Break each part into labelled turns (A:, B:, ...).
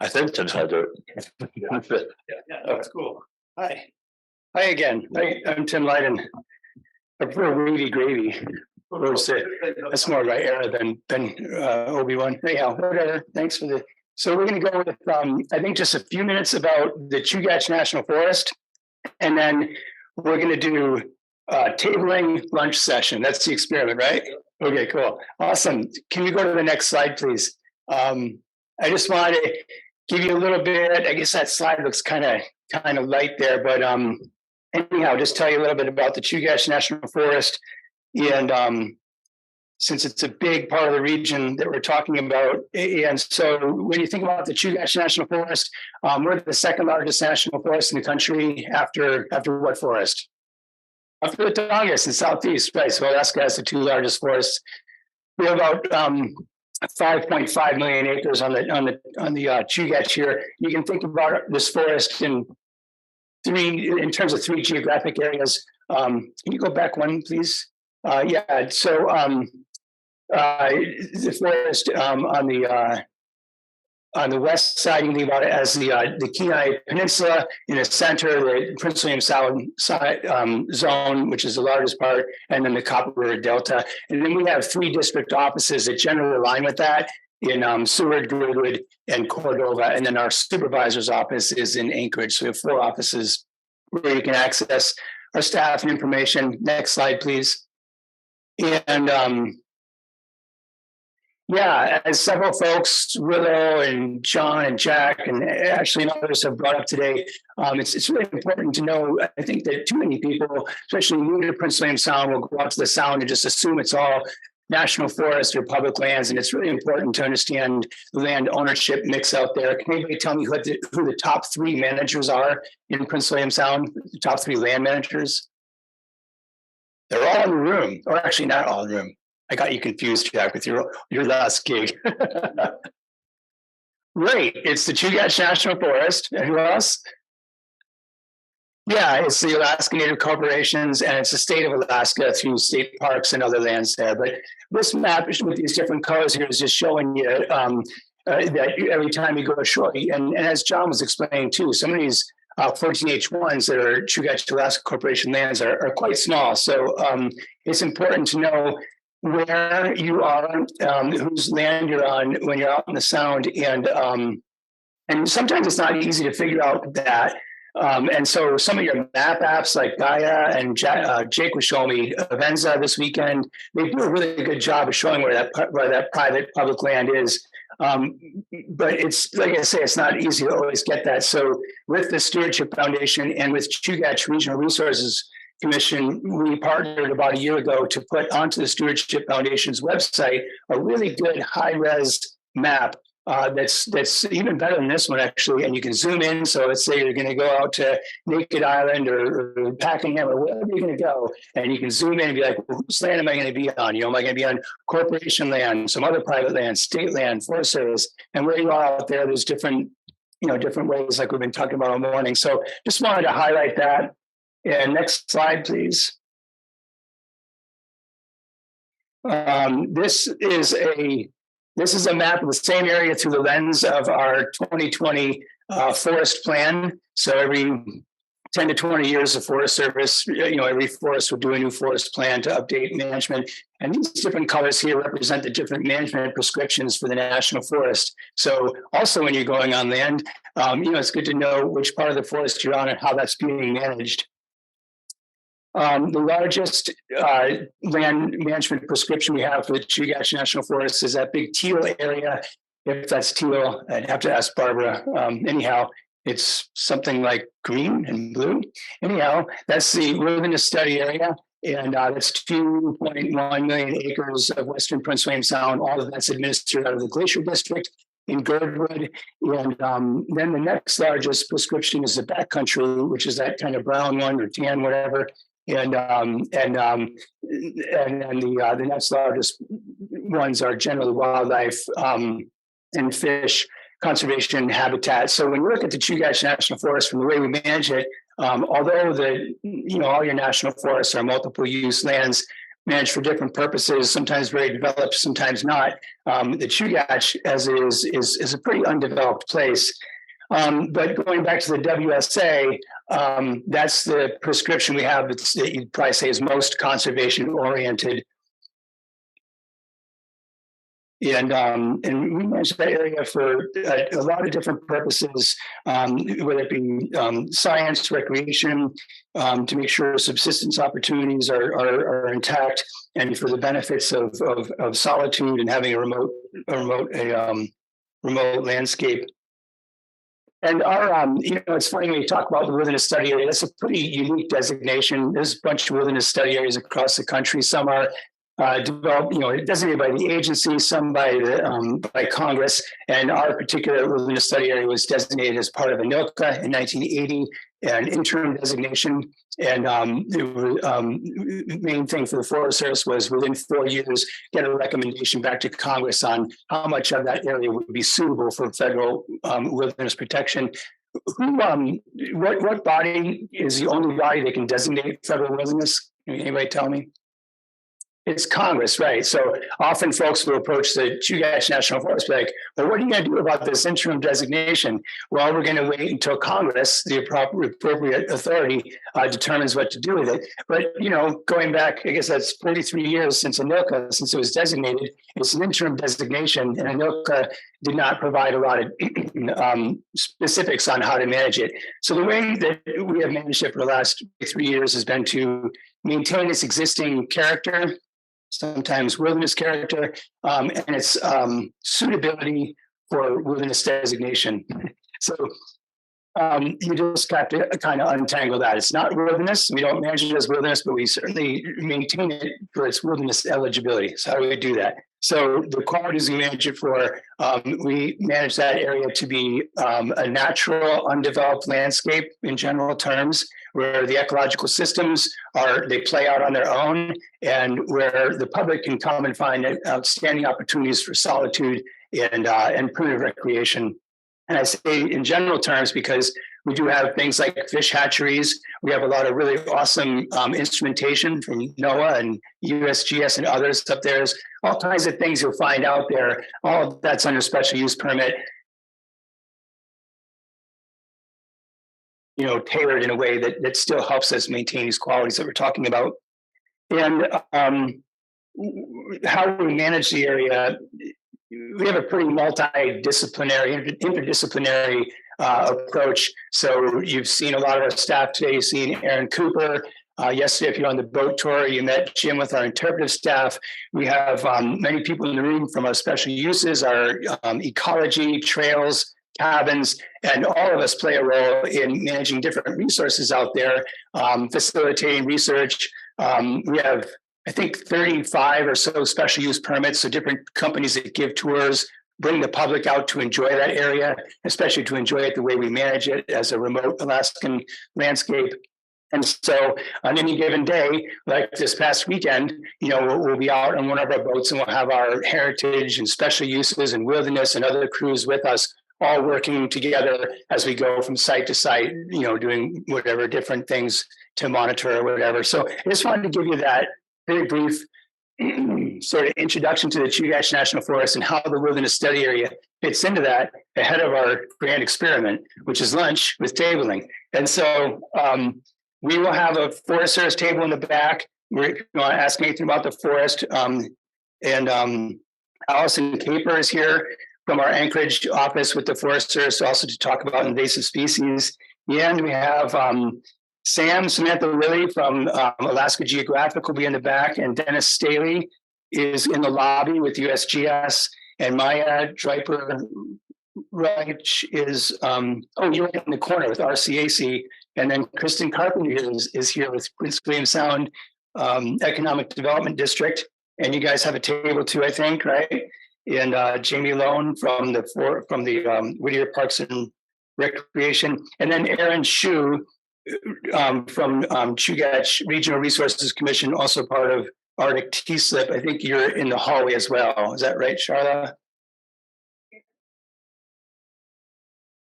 A: I think that's how to do it.
B: Yeah, that's cool. Hi again. I'm Tim Lydon. I prefer weedy gravy. That's more right era than Obi-Wan. Anyhow, whatever. Thanks for the. So we're going to go with I think just a few minutes about the Chugach National Forest, and then we're going to do tabling lunch session. That's the experiment, right? Okay, cool, awesome. Can you go to the next slide, please? I just wanted to give you a little bit. I guess that slide looks kind of light there, but anyhow, just tell you a little bit about the Chugach National Forest. And since it's a big part of the region that we're talking about, and so when you think about the Chugach National Forest, we're the second largest national forest in the country after what forest? After the Tongass in southeast, right? So Alaska has the two largest forests. We have about 5.5 million acres on the Chugach here. You can think about this forest in terms of three geographic areas. Can you go back one, please? Yeah. So the forest on the west side, you can think about it as the Kenai Peninsula. In the center, the Prince William Sound zone, which is the largest part, and then the Copper River Delta. And then we have three district offices that generally align with that in Seward, Goodwood, and Cordova. And then our supervisor's office is in Anchorage. So we have four offices where you can access our staff and information. Next slide, please. And yeah, as several folks, Willow and John and Jack and Ashley and others have brought up today, it's really important to know. I think that too many people, especially new to Prince William Sound, will go out to the Sound and just assume it's all national forest or public lands, and it's really important to understand the land ownership mix out there. Can anybody tell me who the top three managers are in Prince William Sound? The top three land managers? They're all in the room, or actually not all in the room. I got you confused, Jack, with your last gig. Right, it's the Chugach National Forest. And who else? Yeah, it's the Alaska Native Corporations, and it's the state of Alaska through state parks and other lands there. But this map with these different colors here is just showing you that every time you go ashore, and as John was explaining too, some of these 14H1s that are Chugach Alaska Corporation lands are quite small. So it's important to know where you are, whose land you're on when you're out in the Sound, and sometimes it's not easy to figure out that. And so some of your map apps like Gaia and Jake was showing me Avenza this weekend. They do a really good job of showing where that private public land is. But it's like I say, it's not easy to always get that. So with the Stewardship Foundation and with Chugach Regional Resources Commission, we partnered about a year ago to put onto the Stewardship Foundation's website a really good high-res map that's even better than this one, actually. And you can zoom in. So let's say you're going to go out to Naked Island or Packenham or wherever you're going to go, and you can zoom in and be like, well, whose land am I going to be on? Am I going to be on corporation land, some other private land, state land, Forest Service? And where you are out there, there's different ways, like we've been talking about all morning. So just wanted to highlight that. And next slide, please. This is a map of the same area through the lens of our 2020 forest plan. So every 10 to 20 years, the Forest Service, every forest will do a new forest plan to update management. And these different colors here represent the different management prescriptions for the national forest. So also when you're going on land, it's good to know which part of the forest you're on and how that's being managed. The largest land management prescription we have for the Chugach National Forest is that big teal area. If that's teal, I'd have to ask Barbara. Anyhow, it's something like green and blue. Anyhow, that's the wilderness study area, and that's 2.1 million acres of Western Prince William Sound. All of that's administered out of the Glacier District in Girdwood. And then the next largest prescription is the backcountry, which is that kind of brown one or tan, whatever. And the next largest ones are generally wildlife and fish conservation habitat. So when you look at the Chugach National Forest, from the way we manage it, although all your national forests are multiple use lands, managed for different purposes, sometimes very developed, sometimes not. The Chugach, as it is a pretty undeveloped place. But going back to the WSA, that's the prescription we have that you'd probably say is most conservation oriented. And we manage that area for a lot of different purposes, whether it be science, recreation, to make sure subsistence opportunities are intact, and for the benefits of solitude and having a remote landscape. And our, it's funny when you talk about the wilderness study area. That's a pretty unique designation. There's a bunch of wilderness study areas across the country. Some are developed, designated by the agency, some by Congress. And our particular wilderness study area was designated as part of ANILCA in 1980, an interim designation. And the main thing for the Forest Service was within 4 years, get a recommendation back to Congress on how much of that area would be suitable for federal wilderness protection. What body is the only body that can designate federal wilderness? Anybody tell me? It's Congress, right? So often folks will approach the Chugach National Forest like, well, what are you going to do about this interim designation? Well, we're going to wait until Congress, the appropriate authority, determines what to do with it. But, going back, I guess that's 43 years since ANILCA, since it was designated, it's an interim designation, and ANILCA did not provide a lot of specifics on how to manage it. So the way that we have managed it for the last 3 years has been to maintain its existing character, sometimes wilderness character, and its suitability for wilderness designation. So you just have to kind of untangle that. It's not wilderness. We don't manage it as wilderness, but we certainly maintain it for its wilderness eligibility. So how do we do that? So the qualities we manage it for, we manage that area to be a natural, undeveloped landscape in general terms, where the ecological systems they play out on their own, and where the public can come and find outstanding opportunities for solitude and primitive recreation. And I say in general terms because we do have things like fish hatcheries. We have a lot of really awesome instrumentation from NOAA and USGS and others up there. There's all kinds of things you'll find out there. All that's under special use permit. Tailored in a way that still helps us maintain these qualities that we're talking about. And how we manage the area, we have a pretty multidisciplinary, interdisciplinary approach. So you've seen a lot of our staff today. You've seen Aaron Cooper. Yesterday, if you're on the boat tour, you met Jim with our interpretive staff. We have many people in the room from our special uses, our ecology, trails, cabins, and all of us play a role in managing different resources out there, facilitating research. We have, I think, 35 or so special use permits, so different companies that give tours, bring the public out to enjoy that area, especially to enjoy it the way we manage it as a remote Alaskan landscape. And so on any given day, like this past weekend, we'll be out on one of our boats and we'll have our heritage and special uses and wilderness and other crews with us, all working together as we go from site to site, doing whatever different things to monitor or whatever. So I just wanted to give you that very brief sort of introduction to the Chugach National Forest and how the wilderness study area fits into that ahead of our grand experiment, which is lunch with tabling. And so we will have a Forest Service table in the back. We're going to ask anything about the forest. And Allison Caper is here from our Anchorage office with the Forest Service, also to talk about invasive species. And we have Samantha Lilly from Alaska Geographic will be in the back, and Dennis Staley is in the lobby with USGS, and Maya Draper Reich is, you're in the corner with RCAC, and then Kristen Carpenter is here with Prince William Sound Economic Development District, and you guys have a table too, I think, right? And Jamie Lone from the Whittier Parks and Recreation, and then Aaron Shu from Chugach Regional Resources Commission, also part of Arctic TSLIP. I think you're in the hallway as well. Is that right, Charla?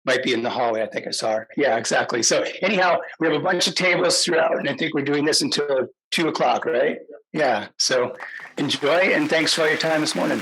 B: Might be in the hallway. I think I saw her. Yeah, exactly. So anyhow, we have a bunch of tables throughout, and I think we're doing this until 2:00, right? Yeah, so enjoy and thanks for your time this morning.